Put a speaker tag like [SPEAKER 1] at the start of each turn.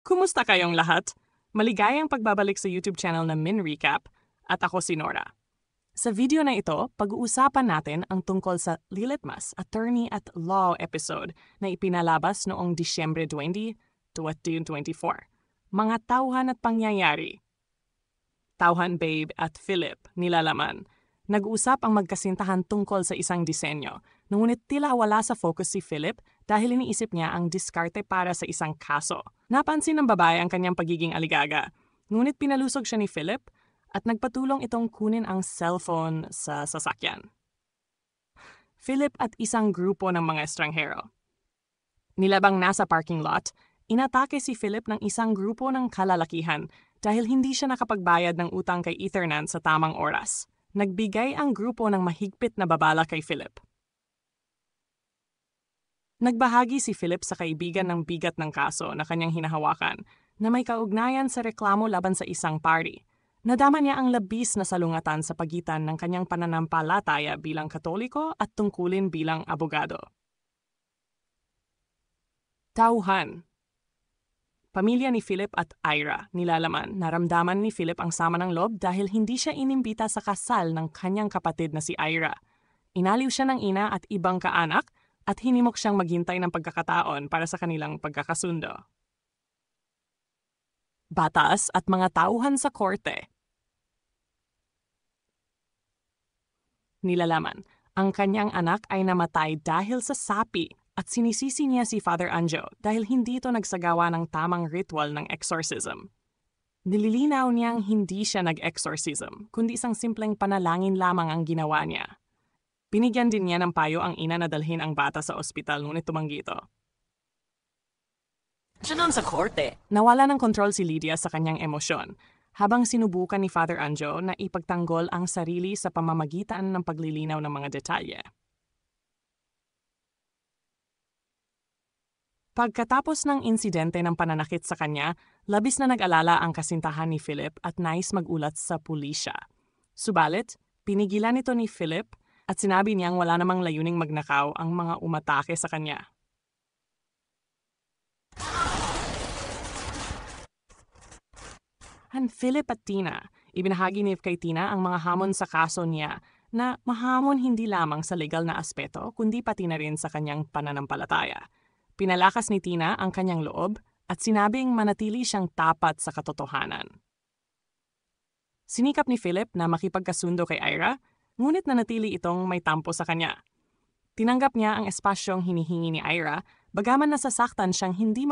[SPEAKER 1] Kumusta kayong lahat? Maligayang pagbabalik sa YouTube channel na Min Recap at ako si Nora. Sa video na ito, pag-uusapan natin ang tungkol sa Lilitmas Attorney at Law episode na ipinalabas noong Disyembre 20, 2024. Mga tauhan at pangyayari. Tauhan Babe at Philip, nilalaman. Nag-uusap ang magkasintahan tungkol sa isang disenyo, ngunit tila wala sa focus si Philip dahil iniisip niya ang diskarte para sa isang kaso. Napansin ng babae ang kanyang pagiging aligaga, ngunit pinalusog siya ni Philip at nagpatulong itong kunin ang cellphone sa sasakyan. Philip at isang grupo ng mga estranghero. Nilabang nasa parking lot, inatake si Philip ng isang grupo ng kalalakihan dahil hindi siya nakapagbayad ng utang kay Ethernan sa tamang oras. Nagbigay ang grupo ng mahigpit na babala kay Philip. Nagbahagi si Philip sa kaibigan ng bigat ng kaso na kanyang hinahawakan na may kaugnayan sa reklamo laban sa isang party. Nadama niya ang labis na salungatan sa pagitan ng kanyang pananampalataya bilang Katoliko at tungkulin bilang abogado. Tauhan. Pamilya ni Philip at Ira, nilalaman, naramdaman ni Philip ang sama ng loob dahil hindi siya inimbita sa kasal ng kanyang kapatid na si Ira. Inaliw siya ng ina at ibang kaanak at hinimok siyang maghintay ng pagkakataon para sa kanilang pagkakasundo. Batas at mga tauhan sa korte. Nilalaman, ang kanyang anak ay namatay dahil sa sapi at sinisisi niya si Father Anjo dahil hindi ito nagsagawa ng tamang ritual ng exorcism. Nililinaw niyang hindi siya nag-exorcism, kundi isang simpleng panalangin lamang ang ginawa niya. Binigyan din niya ng payo ang ina na dalhin ang bata sa ospital ngunit tumanggi ito.
[SPEAKER 2] Siya sa korte.
[SPEAKER 1] Nawala ng kontrol si Lydia sa kanyang emosyon habang sinubukan ni Father Anjo na ipagtanggol ang sarili sa pamamagitan ng paglilinaw ng mga detalye. Pagkatapos ng insidente ng pananakit sa kanya, labis na nag-alala ang kasintahan ni Philip at nais magulat sa pulisya. Subalit, pinigilan ito ni Philip at sinabi niyang wala namang layuning magnakaw ang mga umatake sa kanya. Philip at Tina, ibinahagi ni kay Tina ang mga hamon sa kaso niya na mahamon hindi lamang sa legal na aspeto kundi pati na rin sa kanyang pananampalataya. Pinalakas ni Tina ang kanyang loob at sinabing manatili siyang tapat sa katotohanan. Sinikap ni Philip na makipagkasundo kay Ira, ngunit nanatili itong may tampo sa kanya. Tinanggap niya ang espasyong hinihingi ni Ira, bagaman nasasaktan siyang hindi